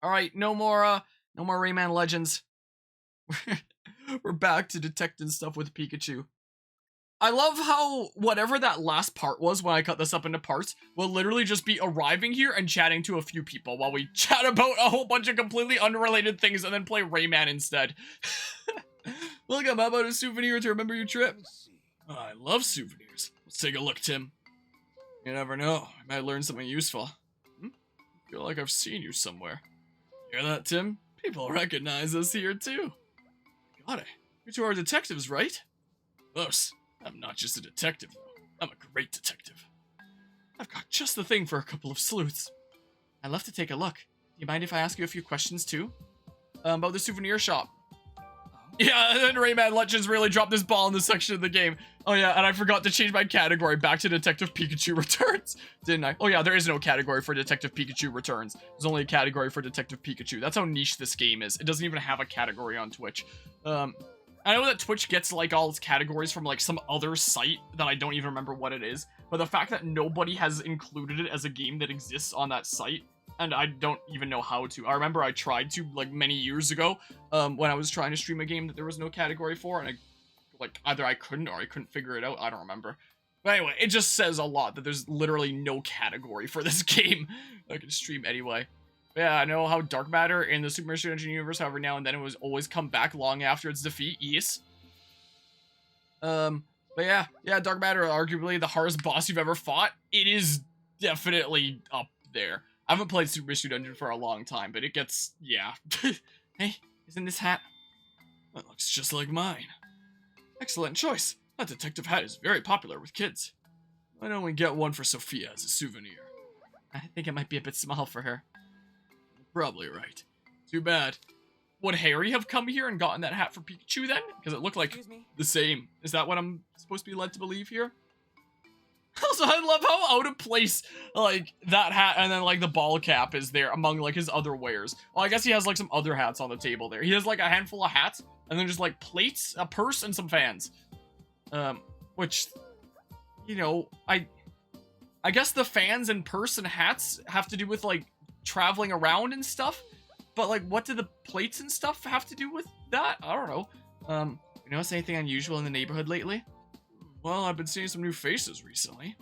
All right, no more Rayman Legends. We're back to detecting stuff with Pikachu. I love how whatever that last part was when I cut this up into parts will literally just be arriving here and chatting to a few people while we chat about a whole bunch of completely unrelated things and then play Rayman instead. Welcome, how about a souvenir to remember your trip? Oh, I love souvenirs. Let's take a look, Tim. You never know, I might learn something useful. I feel like I've seen you somewhere. Hear that, Tim? People recognize us here too. Got it. You two are detectives, right? Close. I'm not just a detective, though. I'm a great detective. I've got just the thing for a couple of sleuths. I'd love to take a look. Do you mind if I ask you a few questions, too? About the souvenir shop. Yeah, and then Rayman Legends really dropped this ball in this section of the game. Oh yeah, and I forgot to change my category back to Detective Pikachu Returns, didn't I? Oh yeah, there is no category for Detective Pikachu Returns. There's only a category for Detective Pikachu. That's how niche this game is. It doesn't even have a category on Twitch. I know that Twitch gets like all its categories from like some other site that I don't even remember what it is, but the fact that nobody has included it as a game that exists on that site, and I don't even know how to. I remember I tried to like many years ago when I was trying to stream a game that there was no category for, and either I couldn't or I couldn't figure it out. I don't remember. But anyway, it just says a lot that there's literally no category for this game. I can stream anyway. Yeah, I know how dark matter in the Super Mario Studio Engine universe, however, now and then it was always come back long after its defeat. Yes. But yeah, dark matter, arguably the hardest boss you've ever fought. It is definitely up there. I haven't played Super Mario Studio Engine for a long time, but it gets, yeah. Hey, isn't this hat? That looks just like mine. Excellent choice. That detective hat is very popular with kids. Why don't we get one for Sophia as a souvenir? I think it might be a bit small for her. Probably right. Too bad. Would Harry have come here and gotten that hat for Pikachu then? Because it looked like the same. Is that what I'm supposed to be led to believe here? Also, I love how out of place, like, that hat and then, like, the ball cap is there among, like, his other wares. Well, I guess he has, like, some other hats on the table there. He has, like, a handful of hats and then just, like, plates, a purse, and some fans. Which, you know, I guess the fans and purse and hats have to do with, like, traveling around and stuff, but like what do the plates and stuff have to do with that? I don't know. You notice anything unusual in the neighborhood lately? Well, I've been seeing some new faces recently.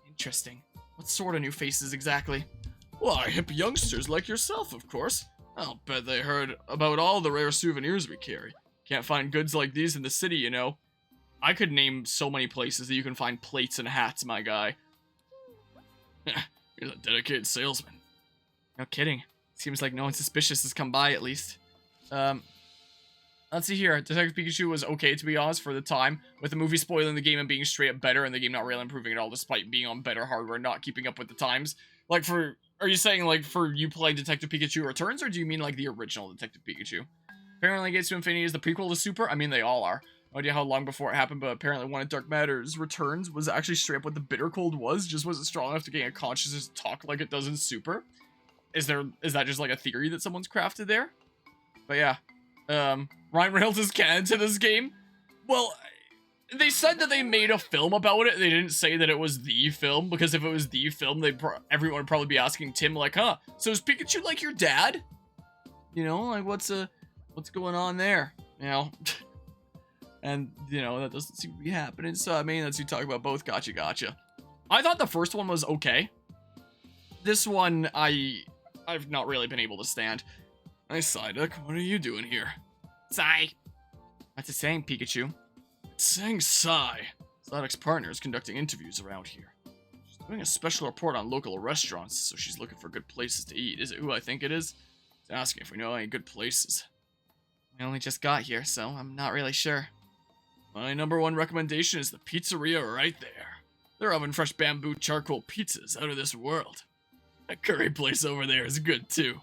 Interesting. What sort of new faces exactly? Why, hip youngsters like yourself, of course. I'll bet they heard about all the rare souvenirs we carry. Can't find goods like these in the city, you know. I could name so many places that you can find plates and hats, my guy. You're a dedicated salesman. No kidding. Seems like no one suspicious has come by, at least. Let's see here. Detective Pikachu was okay, to be honest, for the time, with the movie spoiling the game and being straight up better, and the game not really improving at all, despite being on better hardware, not keeping up with the times. Like, are you saying, like, for you playing Detective Pikachu Returns, or do you mean, like, the original Detective Pikachu? Apparently, Gates to Infinity is the prequel to Super. I mean, they all are. No idea how long before it happened, but apparently one of Dark Matter's Returns was actually straight up what the Bitter Cold was, just wasn't strong enough to gain a consciousness to talk like it does in Super. Is that just like a theory that someone's crafted there? But yeah, Ryan Reynolds is canon to this game. Well, they said that they made a film about it. They didn't say that it was the film, because if it was the film, everyone would probably be asking Tim like, huh, so is Pikachu like your dad? You know, like what's going on there? You know, and you know that doesn't seem to be happening. So I mean, as you talk about both, gotcha. I thought the first one was okay. This one, I've not really been able to stand. Hey, Psyduck, what are you doing here? Psy. What's it saying, Pikachu? It's saying Psy. Psyduck's partner is conducting interviews around here. She's doing a special report on local restaurants, so she's looking for good places to eat. Is it who I think it is? She's asking if we know any good places. We only just got here, so I'm not really sure. My number one recommendation is the pizzeria right there. They're oven fresh bamboo charcoal pizzas out of this world. That curry place over there is good too.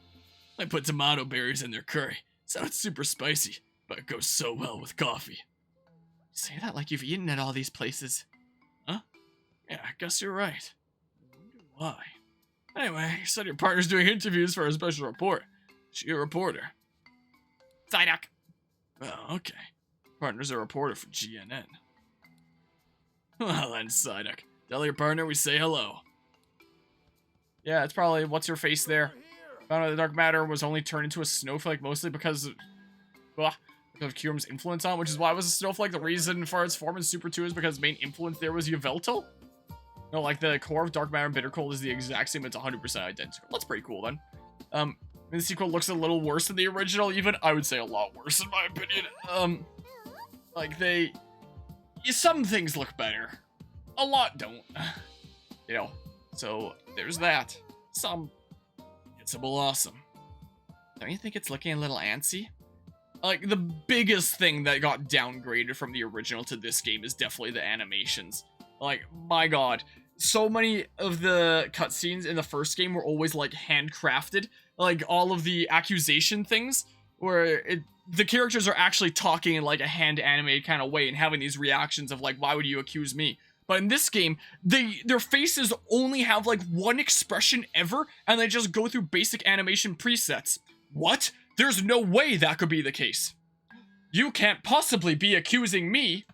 I put tomato berries in their curry. Sounds super spicy, but it goes so well with coffee. You say that like you've eaten at all these places. Huh? Yeah, I guess you're right. I wonder why. Anyway, you said your partner's doing interviews for a special report. Is she a reporter? Psyduck. Oh, okay. Partner's a reporter for GNN. Well then, Psyduck. Tell your partner we say hello. Yeah, it's probably what's her face there. Found out the dark matter was only turned into a snowflake mostly because of Kyurem's influence on it, which is why it was a snowflake. The reason for its form in Super 2 is because the main influence there was Yveltal. No, like the core of dark matter and bitter cold is the exact same. It's 100% identical. That's pretty cool then. The sequel looks a little worse than the original, even. I would say a lot worse in my opinion. Like some things look better. A lot don't. You know, so there's that. It's a awesome. Don't you think it's looking a little antsy? Like, the biggest thing that got downgraded from the original to this game is definitely the animations. Like, my god. So many of the cutscenes in the first game were always, like, handcrafted. Like, all of the accusation things, where the characters are actually talking in, like, a hand-animated kind of way and having these reactions of, like, why would you accuse me? But in this game, their faces only have, like, one expression ever, and they just go through basic animation presets. What? There's no way that could be the case. You can't possibly be accusing me.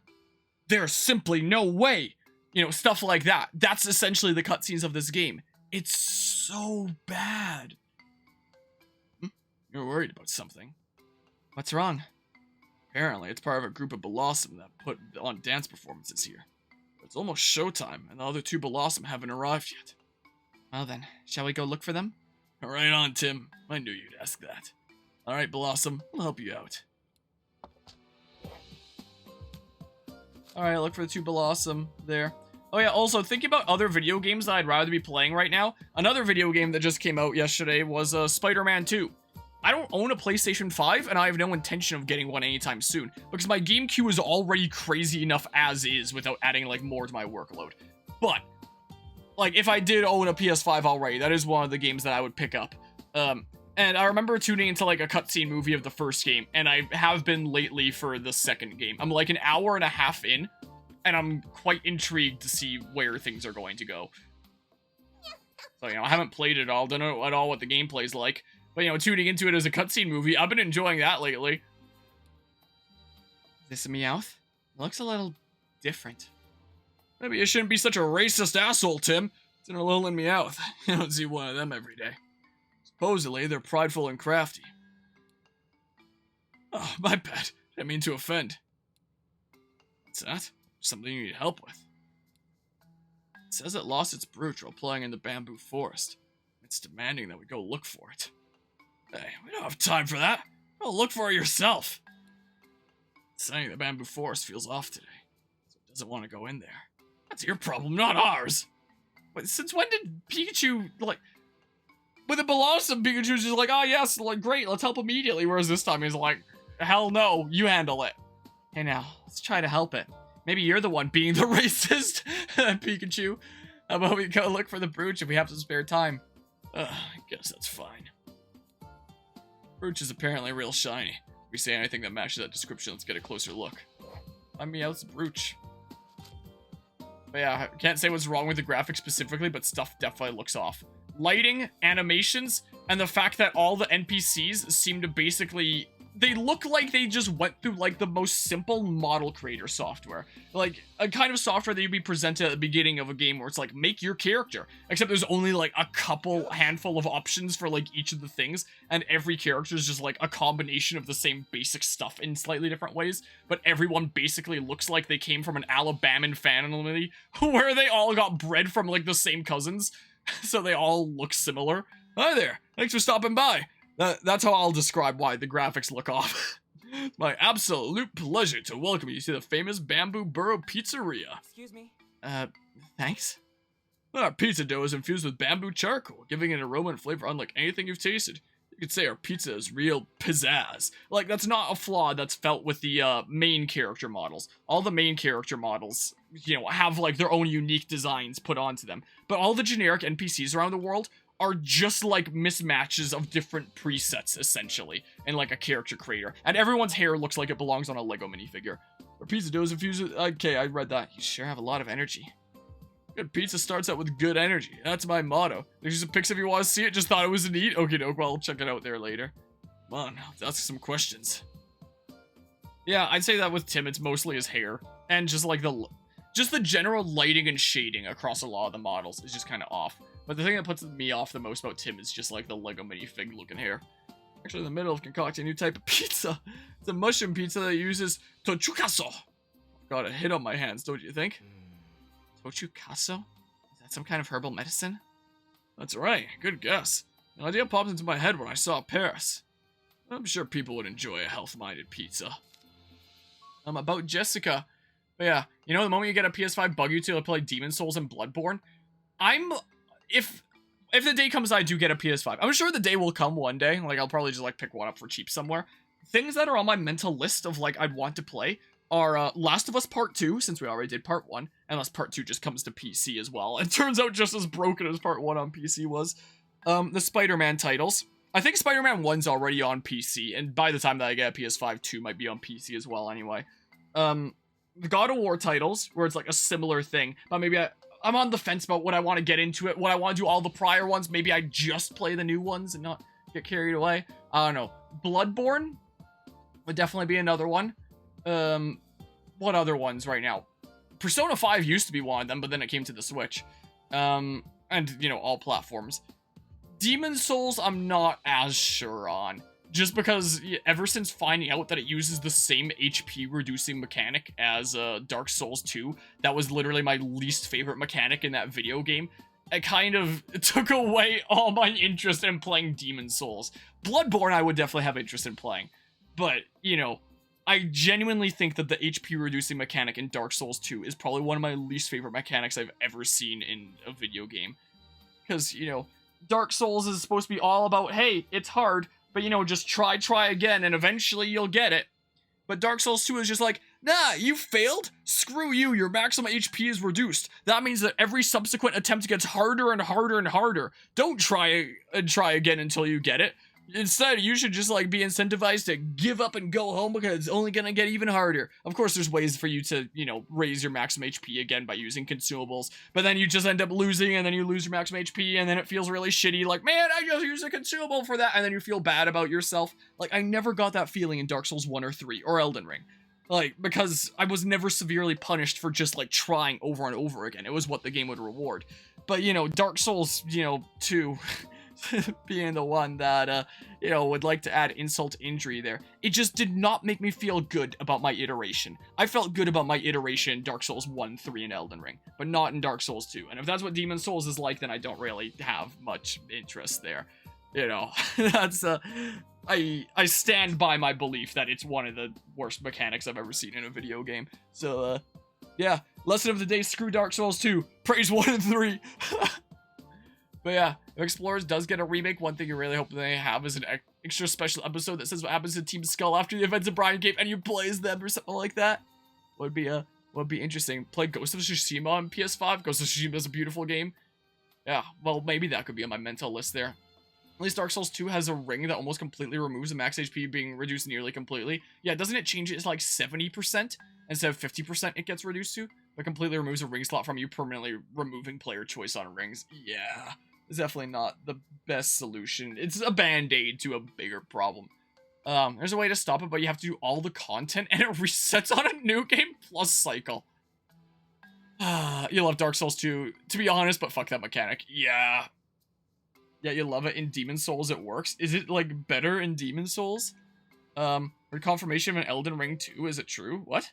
There's simply no way. You know, stuff like that. That's essentially the cutscenes of this game. It's so bad. You're worried about something. What's wrong? Apparently, it's part of a group of Blossom that put on dance performances here. It's almost showtime, and the other two Blossom haven't arrived yet. Well then, shall we go look for them? Right on, Tim. I knew you'd ask that. Alright, Blossom, I'll help you out. Alright, look for the two Blossom there. Oh yeah, also, thinking about other video games that I'd rather be playing right now, another video game that just came out yesterday was Spider-Man 2. I don't own a PlayStation 5, and I have no intention of getting one anytime soon, because my game queue is already crazy enough as is without adding, like, more to my workload. But, like, if I did own a PS5 already, that is one of the games that I would pick up. And I remember tuning into, like, a cutscene movie of the first game, and I have been lately for the second game. I'm, like, an hour and a half in, and I'm quite intrigued to see where things are going to go. So, you know, I haven't played it all, don't know at all what the gameplay's like. But, you know, tuning into it as a cutscene movie, I've been enjoying that lately. This a Meowth? It looks a little different. Maybe you shouldn't be such a racist asshole, Tim. It's an Alolan Meowth. You don't see one of them every day. Supposedly, they're prideful and crafty. Oh, my bad. Didn't mean to offend. What's that? Something you need help with. It says it lost its brooch while playing in the bamboo forest. It's demanding that we go look for it. Hey, we don't have time for that. Go look for it yourself. It's saying the bamboo forest feels off today, so it doesn't want to go in there. That's your problem, not ours. But since when did Pikachu, like... With the Blossom, Pikachu's just like, oh yes, like, great, let's help immediately. Whereas this time he's like, hell no, you handle it. Hey now, let's try to help it. Maybe you're the one being the racist, Pikachu. How about we go look for the brooch if we have some spare time? I guess that's fine. Brooch is apparently real shiny. If we say anything that matches that description, let's get a closer look. I mean, it's brooch. But yeah, I can't say what's wrong with the graphics specifically, but stuff definitely looks off. Lighting, animations, and the fact that all the NPCs seem to basically... They look like they just went through, like, the most simple model creator software. Like, a kind of software that you'd be presented at the beginning of a game where it's like, make your character. Except there's only, like, a handful of options for, like, each of the things. And every character is just, like, a combination of the same basic stuff in slightly different ways. But everyone basically looks like they came from an Alabama family where they all got bred from, like, the same cousins. So they all look similar. Hi there. Thanks for stopping by. That's how I'll describe why the graphics look off. It's my absolute pleasure to welcome you to the famous Bamboo Burrow Pizzeria. Excuse me? Thanks. Our pizza dough is infused with bamboo charcoal, giving it an aroma and flavor unlike anything you've tasted. You could say our pizza is real pizzazz. Like, that's not a flaw that's felt with the main character models. All the main character models, you know, have, like, their own unique designs put onto them. But all the generic NPCs around the world are just like mismatches of different presets, essentially, in like a character creator. And everyone's hair looks like it belongs on a Lego minifigure. Our pizza dough is infused with... Okay, I read that. You sure have a lot of energy. Good pizza starts out with good energy. That's my motto. There's some pics if you want to see it. Just thought it was neat. Okay, no, well, I'll check it out there later. Come on, let's ask some questions. Yeah, I'd say that with Tim, it's mostly his hair. And just like the general lighting and shading across a lot of the models is just kind of off. But the thing that puts me off the most about Tim is just like the Lego minifig looking hair. Actually, in the middle of concocting a new type of pizza. It's a mushroom pizza that uses tochukaso. Got a hit on my hands, don't you think? Tochukaso? Is that some kind of herbal medicine? That's right, good guess. An idea popped into my head when I saw Paris. I'm sure people would enjoy a health-minded pizza. About Jessica. But yeah, you know the moment you get a PS5 bug you to play Demon Souls and Bloodborne? If the day comes I do get a PS5, I'm sure the day will come one day. Like, I'll probably just, like, pick one up for cheap somewhere. Things that are on my mental list of, like, I'd want to play are Last of Us Part 2, since we already did Part 1, unless Part 2 just comes to PC as well. It turns out just as broken as Part 1 on PC was. The Spider-Man titles. I think Spider-Man 1's already on PC, and by the time that I get a PS5, 2 might be on PC as well anyway. The God of War titles, where it's, like, a similar thing, but maybe I'm on the fence about what I want to get into it, what I want to do all the prior ones. Maybe I just play the new ones and not get carried away. I don't know. Bloodborne would definitely be another one. What other ones right now? Persona 5 used to be one of them, but then it came to the Switch. And, you know, all platforms. Demon Souls, I'm not as sure on. Just because ever since finding out that it uses the same HP reducing mechanic as Dark Souls 2, that was literally my least favorite mechanic in that video game, it kind of took away all my interest in playing Demon Souls. Bloodborne I would definitely have interest in playing, but, you know, I genuinely think that the HP reducing mechanic in Dark Souls 2 is probably one of my least favorite mechanics I've ever seen in a video game. Because, you know, Dark Souls is supposed to be all about, hey, it's hard, but, you know, just try again, and eventually you'll get it. But Dark Souls 2 is just like, nah, you failed? Screw you, your maximum HP is reduced. That means that every subsequent attempt gets harder and harder and harder. Don't try again until you get it. Instead, you should just, like, be incentivized to give up and go home because it's only gonna get even harder. Of course, there's ways for you to, you know, raise your maximum HP again by using consumables, but then you just end up losing, and then you lose your maximum HP, and then it feels really shitty, like, man, I just used a consumable for that, and then you feel bad about yourself. Like, I never got that feeling in Dark Souls 1 or 3, or Elden Ring. Like, because I was never severely punished for just, like, trying over and over again. It was what the game would reward. But, you know, Dark Souls, you know, 2... being the one that, you know, would like to add insult to injury there. It just did not make me feel good about my iteration. I felt good about my iteration in Dark Souls 1, 3, and Elden Ring, but not in Dark Souls 2. And if that's what Demon Souls is like, then I don't really have much interest there. You know, that's, I stand by my belief that it's one of the worst mechanics I've ever seen in a video game. So, yeah, lesson of the day, screw Dark Souls 2. Praise 1 and 3. But yeah, if Explorers does get a remake, one thing you really hope they have is an extra special episode that says what happens to Team Skull after the events of Brian Cape and you plays them or something like that. Would be interesting. Play Ghost of Tsushima on PS5. Ghost of Tsushima is a beautiful game. Yeah, well, maybe that could be on my mental list there. At least Dark Souls 2 has a ring that almost completely removes the max HP being reduced nearly completely. Yeah, doesn't it change it to like 70%? Instead of 50% it gets reduced to? But completely removes a ring slot from you, permanently removing player choice on rings. Yeah. It's definitely not the best solution. It's a band-aid to a bigger problem. There's a way to stop it, but you have to do all the content, and it resets on a new game plus cycle. You love Dark Souls 2, to be honest, but fuck that mechanic. Yeah. Yeah, you love it. In Demon Souls, it works. Is it, like, better in Demon Souls? Heard confirmation of an Elden Ring 2, is it true? What?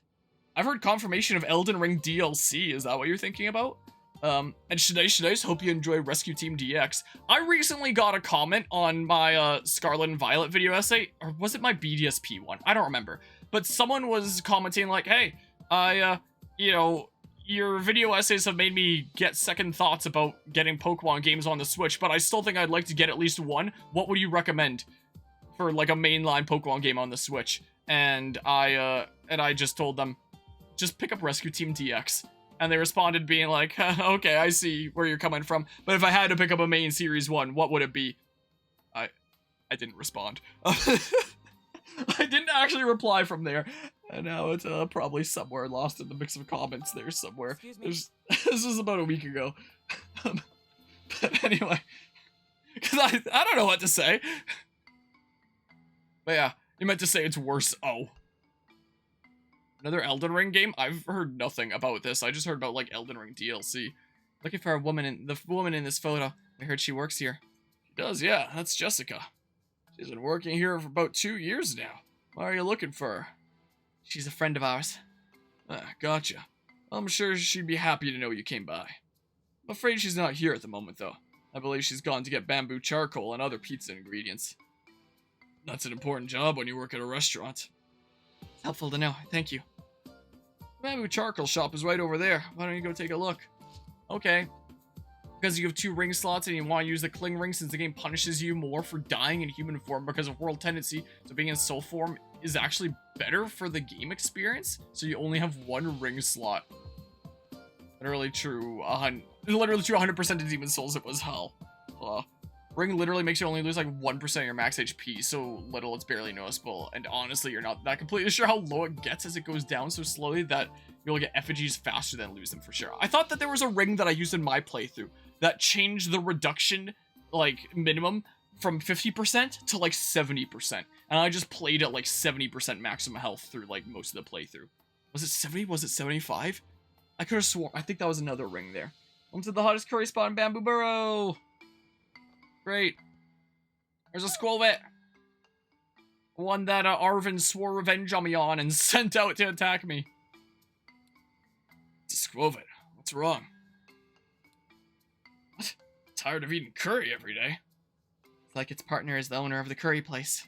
I've heard confirmation of Elden Ring DLC, is that what you're thinking about? And Shadice, hope you enjoy Rescue Team DX. I recently got a comment on my, Scarlet and Violet video essay, or was it my BDSP one? I don't remember. But someone was commenting like, hey, you know, your video essays have made me get second thoughts about getting Pokemon games on the Switch, but I still think I'd like to get at least one. What would you recommend for, like, a mainline Pokemon game on the Switch? And I just told them, just pick up Rescue Team DX. And they responded being like, okay, I see where you're coming from. But if I had to pick up a main series one, what would it be? I didn't respond. I didn't actually reply from there. And now it's probably somewhere lost in the mix of comments there somewhere. This was about a week ago. But anyway. Because I don't know what to say. But yeah, you meant to say it's worse. Oh. Another Elden Ring game? I've heard nothing about this. I just heard about, like, Elden Ring DLC. Looking for a woman in the woman in this photo. I heard she works here. She does, yeah. That's Jessica. She's been working here for about 2 years now. Why are you looking for her? She's a friend of ours. Ah, gotcha. I'm sure she'd be happy to know you came by. I'm afraid she's not here at the moment, though. I believe she's gone to get bamboo charcoal and other pizza ingredients. That's an important job when you work at a restaurant. It's helpful to know. Thank you. The bamboo charcoal shop is right over there. Why don't you go take a look? Okay. Because you have 2 ring slots and you want to use the cling ring since the game punishes you more for dying in human form because of world tendency, so being in soul form is actually better for the game experience, so you only have 1 ring slot. Literally true 100% of Demon Souls, it was hell. Ring literally makes you only lose like 1% of your max HP, so little it's barely noticeable, and honestly you're not that completely sure how low it gets as it goes down so slowly that you'll get effigies faster than lose them for sure. I thought that there was a ring that I used in my playthrough that changed the reduction, like, minimum from 50% to like 70%, and I just played at like 70% maximum health through like most of the playthrough. Was it 70? Was it 75? I could have sworn. I think that was another ring there. Welcome to the hottest curry spot in Bamboo Burrow. Great. There's a Squilvet. One that Arvin swore revenge on me on and sent out to attack me. It's a Squilvet. What's wrong? What? Tired of eating curry every day. It's like its partner is the owner of the curry place.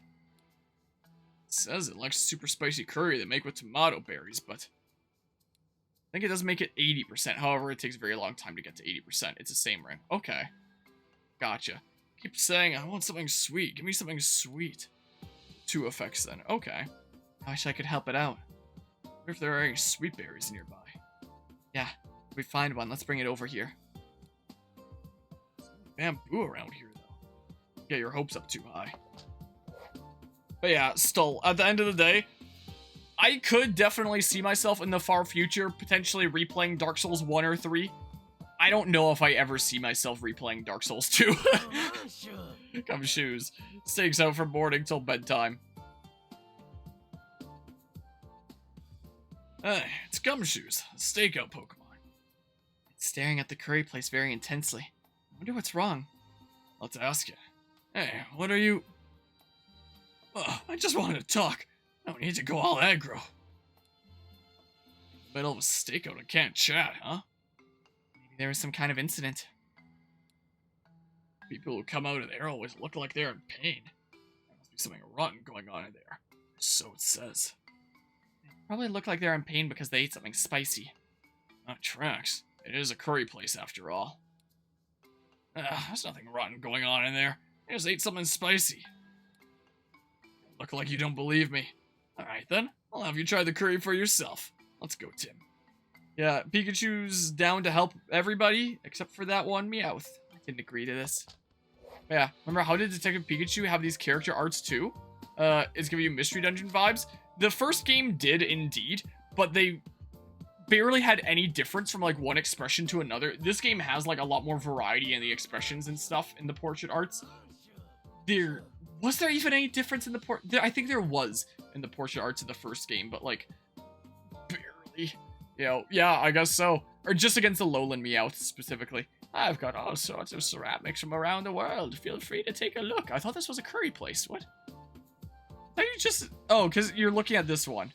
It says it likes super spicy curry they make with tomato berries, but I think it does make it 80%. However, it takes a very long time to get to 80%. It's the same ring. Okay. Gotcha. Keep saying, I want something sweet. Give me something sweet. 2 effects then. Okay. I wish I could help it out. I wonder if there are any sweet berries nearby. Yeah. If we find one, let's bring it over here. There's bamboo around here, though. Get your hopes up too high. But yeah, still, at the end of the day, I could definitely see myself in the far future potentially replaying Dark Souls 1 or 3. I don't know if I ever see myself replaying Dark Souls 2. Gumshoes. Stakes out from morning till bedtime. Hey, it's Gumshoes, a stakeout Pokemon. It's staring at the curry place very intensely. I wonder what's wrong. Let's ask it. Hey, what are you... Oh, I just wanted to talk. I don't need to go all aggro. Middle of a stakeout and can't chat, huh? Maybe there was some kind of incident. People who come out of there always look like they're in pain. There must be something rotten going on in there. So it says. They probably look like they're in pain because they ate something spicy. That tracks. It is a curry place after all. There's nothing rotten going on in there. They just ate something spicy. Look like you don't believe me. Alright then, I'll have you try the curry for yourself. Let's go, Tim. Yeah, Pikachu's down to help everybody, except for that one Meowth. I didn't agree to this. But yeah, remember, how did Detective Pikachu have these character arts too? It's giving you Mystery Dungeon vibes. The first game did indeed, but they barely had any difference from like one expression to another. This game has like a lot more variety in the expressions and stuff in the portrait arts. Was there even any difference in the I think there was in the portrait arts of the first game, but like barely. You know, yeah, I guess so. Or just against the Lowland Meowth specifically. I've got all sorts of ceramics from around the world. Feel free to take a look. I thought this was a curry place. What? Are you just... Oh, because you're looking at this one.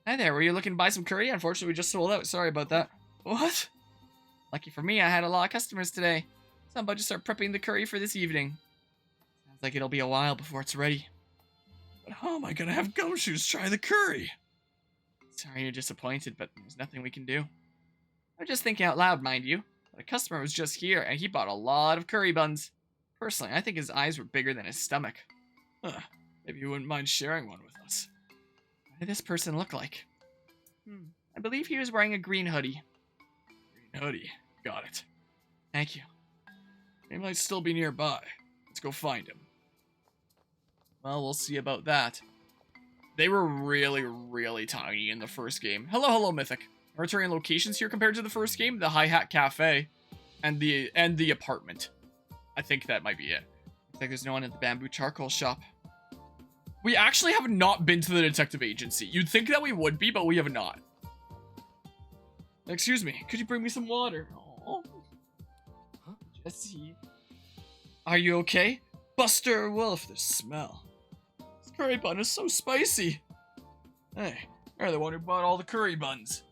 Hi there, were you looking to buy some curry? Unfortunately, we just sold out. Sorry about that. What? Lucky for me, I had a lot of customers today. So I'm about to start prepping the curry for this evening. Sounds like it'll be a while before it's ready. But how am I gonna have Gumshoes try the curry? Sorry you're disappointed, but there's nothing we can do. I'm just thinking out loud, mind you. But a customer was just here, and he bought a lot of curry buns. Personally, I think his eyes were bigger than his stomach. Maybe you wouldn't mind sharing one with us. What did this person look like? I believe he was wearing a green hoodie. Green hoodie. Got it. Thank you. He might still be nearby. Let's go find him. Well, we'll see about that. They were really, really tiny in the first game. Hello, Mythic. Returning locations here compared to the first game, the Hi-Hat Cafe and the apartment. I think that might be it. Looks like there's no one at the bamboo charcoal shop. We actually have not been to the detective agency. You'd think that we would be, but we have not. Excuse me, could you bring me some water? Aww. Huh? Jesse. Are you okay? Buster Wolf, the smell. This curry bun is so spicy. Hey, you're the one who bought all the curry buns.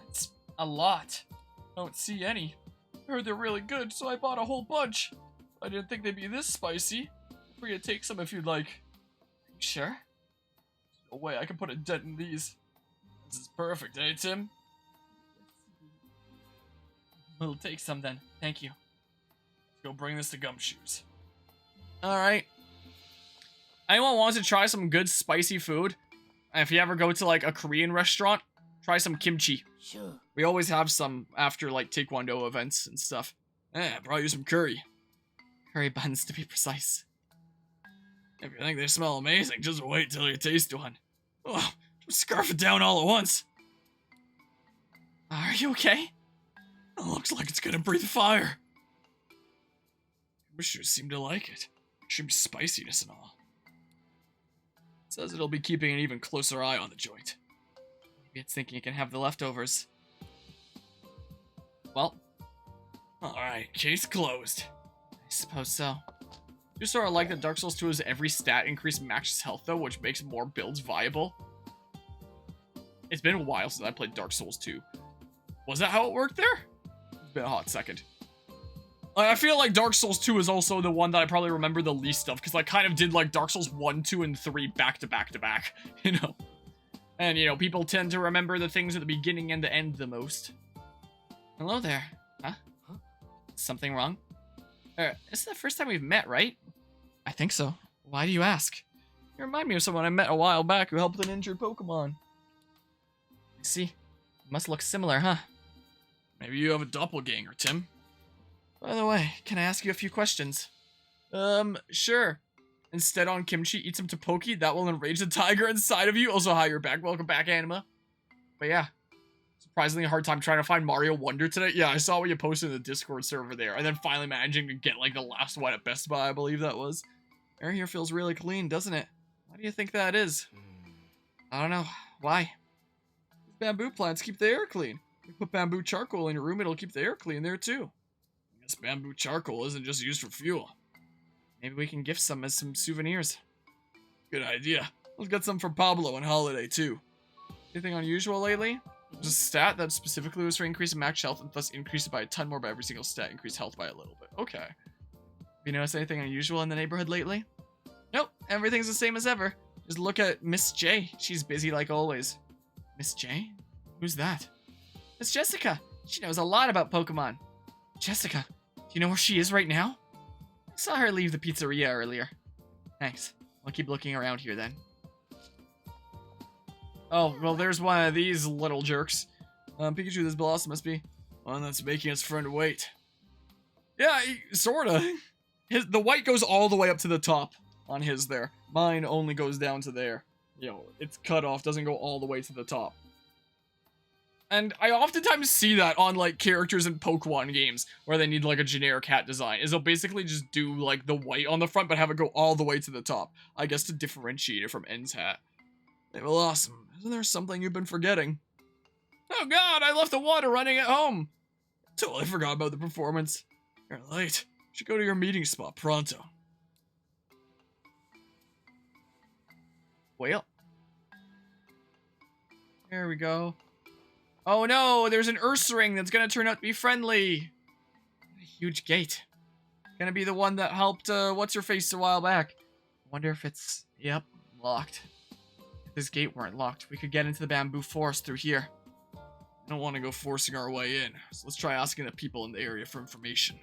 That's a lot. I don't see any. I heard they're really good, so I bought a whole bunch. I didn't think they'd be this spicy. I'm free to take some if you'd like. You sure? There's no way I can put a dent in these. This is perfect, eh, Tim? We'll take some then. Thank you. Let's go bring this to Gumshoes. Alright. Anyone wants to try some good spicy food? If you ever go to like a Korean restaurant, try some kimchi. Sure. We always have some after like taekwondo events and stuff. I brought you some curry. Curry buns to be precise. If you think they smell amazing, just wait till you taste one. Oh, just scarf it down all at once. Are you okay? It looks like it's gonna breathe fire. Gumshoes seem to like it. Extreme spiciness and all. It says it'll be keeping an even closer eye on the joint. Maybe it's thinking it can have the leftovers. Well, alright, case closed. I suppose so. You sort of like that Dark Souls 2 has every stat increase max health though, which makes more builds viable. It's been a while since I played Dark Souls 2. Was that how it worked there? It's been a hot second. I feel like Dark Souls 2 is also the one that I probably remember the least of, because I kind of did like Dark Souls 1, 2, and 3 back to back to back, you know? And, you know, people tend to remember the things at the beginning and the end the most. Hello there. Huh? Something wrong? This is the first time we've met, right? I think so. Why do you ask? You remind me of someone I met a while back who helped an injured Pokemon. I see. You must look similar, huh? Maybe you have a doppelganger, Tim. By the way, can I ask you a few questions? Sure. Instead on kimchi, eat some tteokbokki. That will enrage the tiger inside of you. Also, hi, you're back. Welcome back, Anima. But yeah. Surprisingly hard time trying to find Mario Wonder today. Yeah, I saw what you posted in the Discord server there. And then finally managing to get, like, the last one at Best Buy, I believe that was. Air here feels really clean, doesn't it? Why do you think that is? I don't know. Why? Bamboo plants keep the air clean. You put bamboo charcoal in your room, it'll keep the air clean there, too. I guess bamboo charcoal isn't just used for fuel. Maybe we can gift some as some souvenirs. Good idea. Let's get some for Pablo and Holiday, too. Anything unusual lately? There's a stat that specifically was for increasing max health and thus increase it by a ton more, but every single stat increase health by a little bit. Okay. Have you noticed anything unusual in the neighborhood lately? Nope, everything's the same as ever. Just look at Miss J. She's busy like always. Miss J? Who's that? It's Jessica. She knows a lot about Pokemon. Jessica, do you know where she is right now? I saw her leave the pizzeria earlier. Thanks. I'll keep looking around here then. Oh, well, there's one of these little jerks. Pikachu, this blossom must be one that's making its friend wait. Yeah, sorta. The white goes all the way up to the top on his there. Mine only goes down to there. You know, it's cut off, doesn't go all the way to the top. And I oftentimes see that on, like, characters in Pokemon games, where they need, like, a generic hat design, is they'll basically just do, like, the white on the front, but have it go all the way to the top. I guess to differentiate it from N's hat. They were awesome. Isn't there something you've been forgetting? Oh god, I left the water running at home! Totally forgot about the performance. You're late. You should go to your meeting spot pronto. Well. There we go. Oh no, there's an Ursaring that's gonna turn out to be friendly. What a huge gate. Gonna be the one that helped, what's-her-face a while back. Wonder if it's, yep, locked. If this gate weren't locked, we could get into the bamboo forest through here. I don't want to go forcing our way in, so let's try asking the people in the area for information.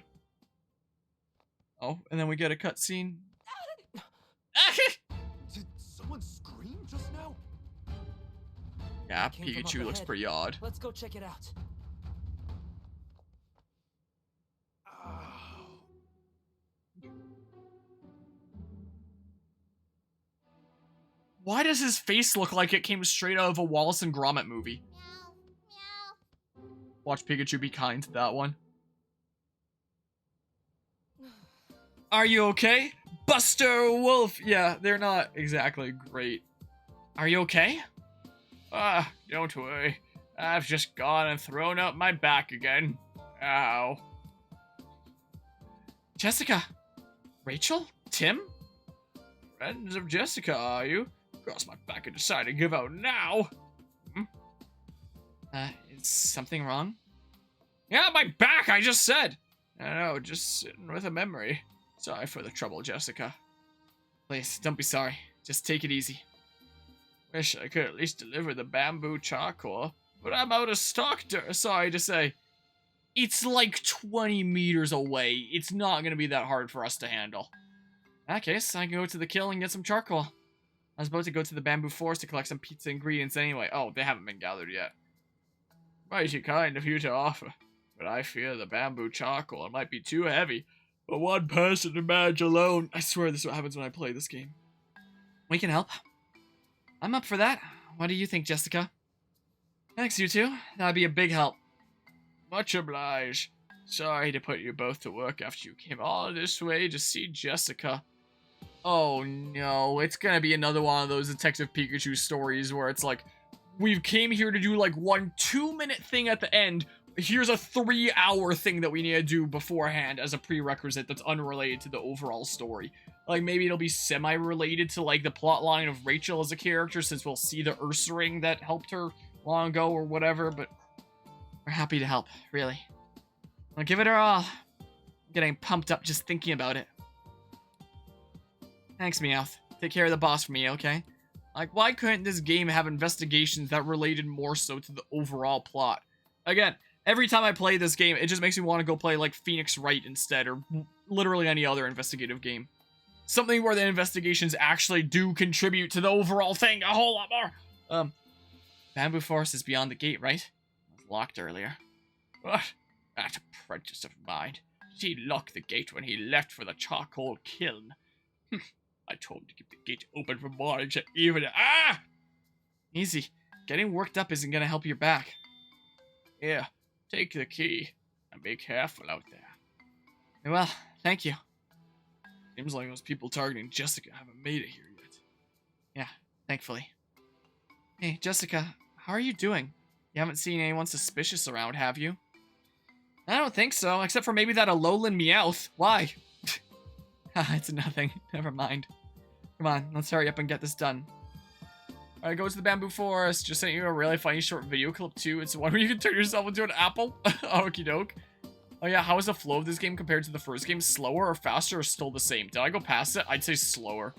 Oh, and then we get a cutscene. Did someone scream just now? Yeah, Came from up Pikachu looks ahead. pretty odd. Let's go check it out. Why does his face look like it came straight out of a Wallace and Gromit movie? Meow. Watch Pikachu be kind to that one. Are you okay? Buster Wolf! Yeah, they're not exactly great. Are you okay? Ah, don't worry. I've just gone and thrown up my back again. Ow. Jessica? Rachel? Tim? Friends of Jessica, are you? Cross my back and decide to give out now. Is something wrong? Yeah, my back, I just said. I know, just sitting with a memory. Sorry for the trouble, Jessica. Please, don't be sorry. Just take it easy. Wish I could at least deliver the bamboo charcoal, but I'm out of stock, sorry to say. It's like 20 meters away. It's not going to be that hard for us to handle. In that case, I can go to the kiln and get some charcoal. I was about to go to the bamboo forest to collect some pizza ingredients anyway. Oh, they haven't been gathered yet. Mighty kind of you to offer, but I fear the bamboo charcoal might be too heavy for one person to manage alone. I swear this is what happens when I play this game. We can help. I'm up for that. What do you think, Jessica? Thanks, you two. That'd be a big help. Much obliged. Sorry to put you both to work after you came all this way to see Jessica. Oh no, it's gonna be another one of those Detective Pikachu stories where it's like, we came here to do like 1 2-minute thing at the end. Here's a 3-hour thing that we need to do beforehand as a prerequisite that's unrelated to the overall story. Like, maybe it'll be semi-related to, like, the plot line of Rachel as a character, since we'll see the Ursaring that helped her long ago or whatever, but we're happy to help, really. I'll give it our all. I'm getting pumped up just thinking about it. Thanks, Meowth. Take care of the boss for me, okay? Like, why couldn't this game have investigations that related more so to the overall plot? Again, every time I play this game, it just makes me want to go play, like, Phoenix Wright instead, or literally any other investigative game. Something where the investigations actually do contribute to the overall thing a whole lot more. Bamboo Forest is beyond the gate, right? It was locked earlier. What? That apprentice of mine. He locked the gate when he left for the charcoal kiln. I told him to keep the gate open from morning to evening. Ah! Easy. Getting worked up isn't gonna help your back. Here, take the key, and be careful out there. Well, thank you. Seems like those people targeting Jessica haven't made it here yet. Yeah, thankfully. Hey, Jessica, how are you doing? You haven't seen anyone suspicious around, have you? I don't think so, except for maybe that Alolan Meowth. Why? It's nothing. Never mind. Come on, let's hurry up and get this done. Alright, go to the bamboo forest. Just sent you a really funny short video clip too. It's one where you can turn yourself into an apple. Okie doke. Oh yeah, how is the flow of this game compared to the first game? Slower or faster or still the same? Did I go past it? I'd say slower.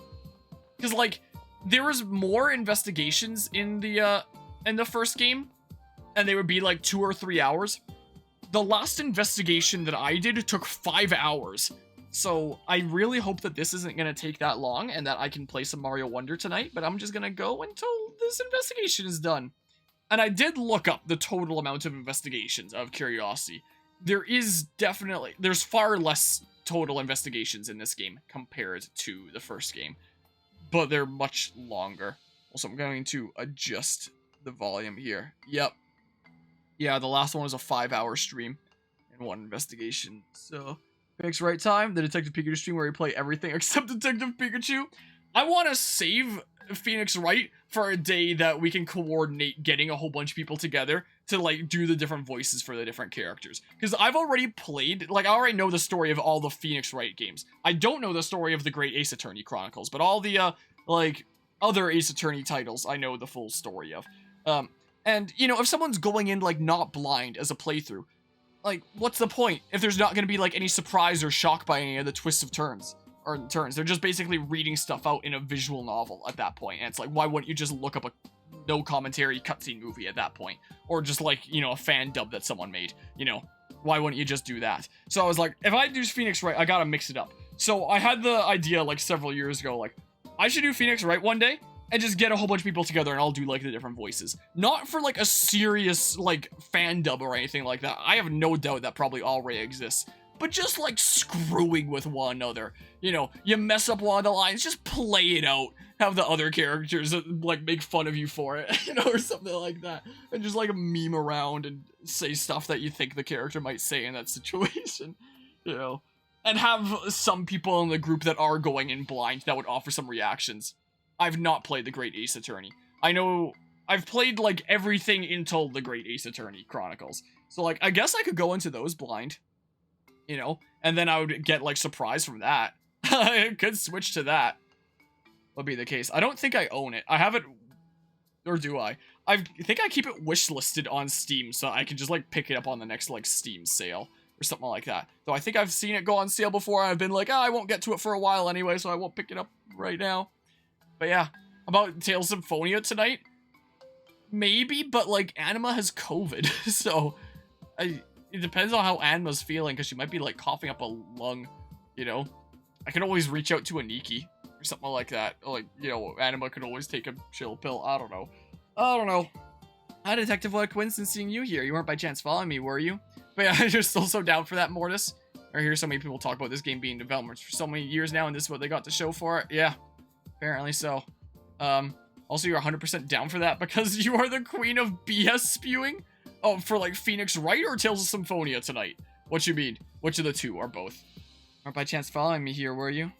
Because, like, there was more investigations in the first game. And they would be like 2 or 3 hours. The last investigation that I did took 5 hours. So I really hope that this isn't going to take that long and that I can play some Mario Wonder tonight. But I'm just going to go until this investigation is done. And I did look up the total amount of investigations out of curiosity. There's far less total investigations in this game compared to the first game. But they're much longer. Also, I'm going to adjust the volume here. Yep. Yeah, the last one was a 5-hour stream and 1 investigation. So, Phoenix Wright time, the Detective Pikachu stream where we play everything except Detective Pikachu. I want to save Phoenix Wright for a day that we can coordinate getting a whole bunch of people together to, like, do the different voices for the different characters. Because I've already played, like, I already know the story of all the Phoenix Wright games. I don't know the story of the Great Ace Attorney Chronicles, but all the, like, other Ace Attorney titles I know the full story of. And, you know, if someone's going in, like, not blind as a playthrough, like, what's the point if there's not going to be, like, any surprise or shock by any of the twists of turns? They're just basically reading stuff out in a visual novel at that point. And it's like, why wouldn't you just look up a no commentary cutscene movie at that point? Or just, like, you know, a fan dub that someone made, you know? Why wouldn't you just do that? So I was like, if I do Phoenix Wright, I gotta mix it up. So I had the idea, like, several years ago, like, I should do Phoenix Wright one day and just get a whole bunch of people together and I'll do, like, the different voices. Not for, like, a serious, like, fan dub or anything like that. I have no doubt that probably already exists. But just, like, screwing with one another. You know, you mess up one of the lines, just play it out. Have the other characters, like, make fun of you for it, you know, or something like that. And just, like, meme around and say stuff that you think the character might say in that situation, you know. And have some people in the group that are going in blind that would offer some reactions. I've not played the Great Ace Attorney. I know I've played, like, everything until the Great Ace Attorney Chronicles. So, like, I guess I could go into those blind. you know, and then I would get like surprise from that. I could switch to that. Would be the case. I don't think I own it. I have it, or do I? I think I keep it wish listed on Steam, so I can just like pick it up on the next like Steam sale or something like that. Though I think I've seen it go on sale before. I've been like, oh, I won't get to it for a while anyway, so I won't pick it up right now. But yeah, about Tales of Symphonia tonight. Maybe, but like Anima has COVID, so it depends on how Anima's feeling, because she might be like coughing up a lung, you know. I can always reach out to Aniki or something like that. Like, you know, Anima could always take a chill pill. I don't know. Hi, Detective. What a coincidence seeing you here. You weren't by chance following me, were you? But yeah, you're still so down for that, Mortis. I hear so many people talk about this game being in development for so many years now, and this is what they got to show for it. Yeah, apparently so. Also, you're 100% down for that because you are the queen of BS spewing? Oh, for like Phoenix Wright or Tales of Symphonia tonight? What you mean? Which of the two, or both? Weren't by chance following me here, were you?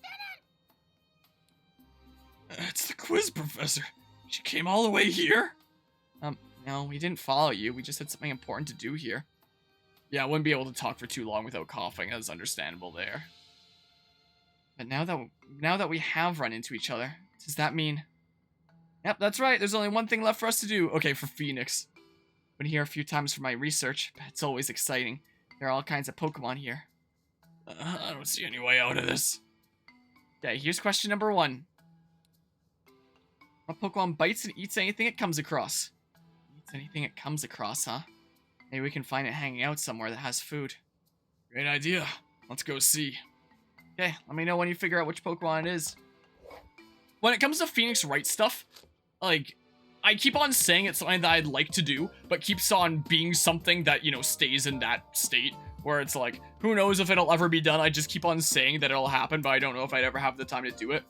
It's the quiz professor. She came all the way here? No, we didn't follow you. We just had something important to do here. Yeah, I wouldn't be able to talk for too long without coughing. That's understandable there. But now that we have run into each other, does that mean... Yep, that's right. There's only one thing left for us to do. Okay, for Phoenix. Been here a few times for my research, but it's always exciting. There are all kinds of Pokemon here. I don't see any way out of this. Okay, here's question number 1. A Pokemon bites and eats anything it comes across. Eats anything it comes across, huh? Maybe we can find it hanging out somewhere that has food. Great idea. Let's go see. Okay, let me know when you figure out which Pokemon it is. When it comes to Phoenix Wright stuff, like, I keep on saying it's something that I'd like to do, but keeps on being something that, you know, stays in that state, where it's like, who knows if it'll ever be done. I just keep on saying that it'll happen, but I don't know if I'd ever have the time to do it.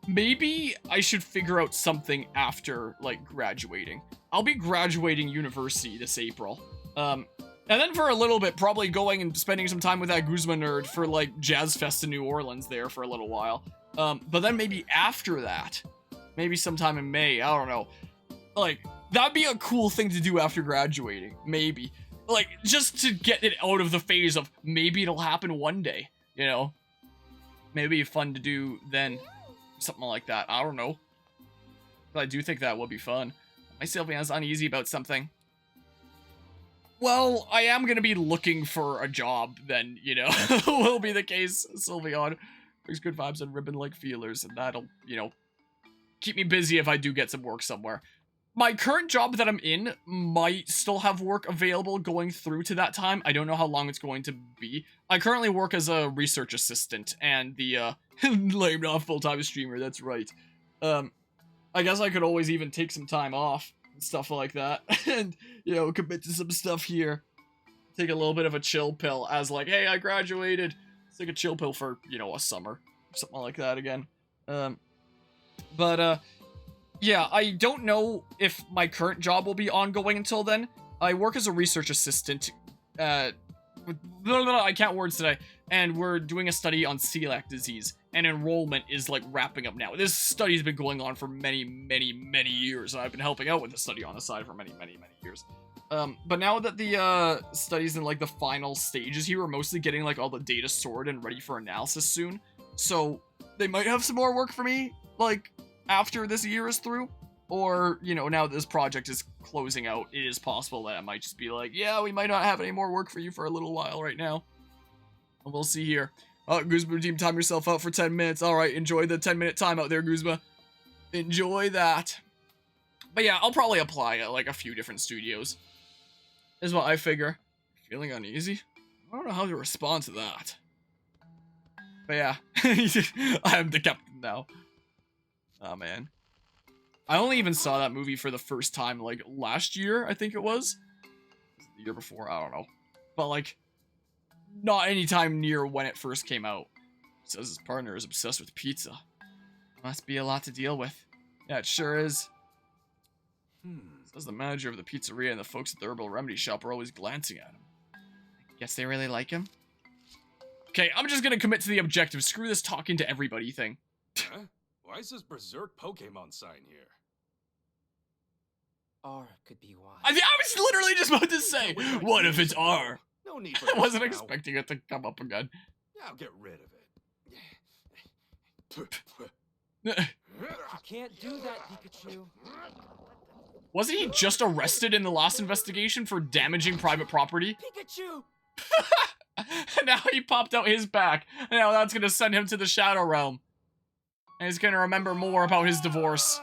Maybe I should figure out something after, like, graduating. I'll be graduating university this April. And then for a little bit, probably going and spending some time with that Guzma nerd for, like, Jazz Fest in New Orleans there for a little while. But then maybe after that, maybe sometime in May, I don't know. Like, that'd be a cool thing to do after graduating, maybe. Like, just to get it out of the phase of maybe it'll happen one day, you know? Maybe fun to do then. Something like that. I don't know. But I do think that would be fun. My Sylveon's uneasy about something. Well, I am going to be looking for a job then, you know. Will be the case. Sylveon brings good vibes and ribbon-like feelers, and that'll, you know, keep me busy if I do get some work somewhere. My current job that I'm in might still have work available going through to that time. I don't know how long it's going to be. I currently work as a research assistant and the, lame off full-time streamer, that's right. I guess I could always even take some time off and stuff like that. And, you know, commit to some stuff here. Take a little bit of a chill pill as like, hey, I graduated. Let's take a chill pill for, you know, a summer. Or something like that again. Yeah, I don't know if my current job will be ongoing until then. I work as a research assistant. I can't words today. And we're doing a study on celiac disease. And enrollment is, like, wrapping up now. This study's been going on for many, many, many years. And I've been helping out with the study on the side for many, many, many years. But now that the study's in, like, the final stages here, we're mostly getting, like, all the data stored and ready for analysis soon. So they might have some more work for me, like, after this year is through, or, you know, now that this project is closing out, it is possible that I might just be like, yeah, we might not have any more work for you for a little while right now. And we'll see here. Guzma team, time yourself out for 10 minutes. All right, enjoy the 10-minute time out there, Guzma. Enjoy that. But yeah, I'll probably apply at, like, a few different studios. Is what I figure. Feeling uneasy? I don't know how to respond to that. But yeah, I am the captain now. Oh, man. I only even saw that movie for the first time, like, last year, I think it was. The year before, I don't know. But, like, not any time near when it first came out. Says his partner is obsessed with pizza. Must be a lot to deal with. Yeah, it sure is. Says the manager of the pizzeria and the folks at the herbal remedy shop are always glancing at him. Guess they really like him? Okay, I'm just gonna commit to the objective. Screw this talking to everybody thing. Huh? Why is this berserk Pokemon sign here? R could be why. I was literally just about to say, what if it's R? No need for I this wasn't now. expecting it to come up again. Now get rid of it. You can't do that, Pikachu. Wasn't he just arrested in the last investigation for damaging private property? Pikachu! And now he popped out his back. And now that's gonna send him to the Shadow Realm. And he's gonna remember more about his divorce.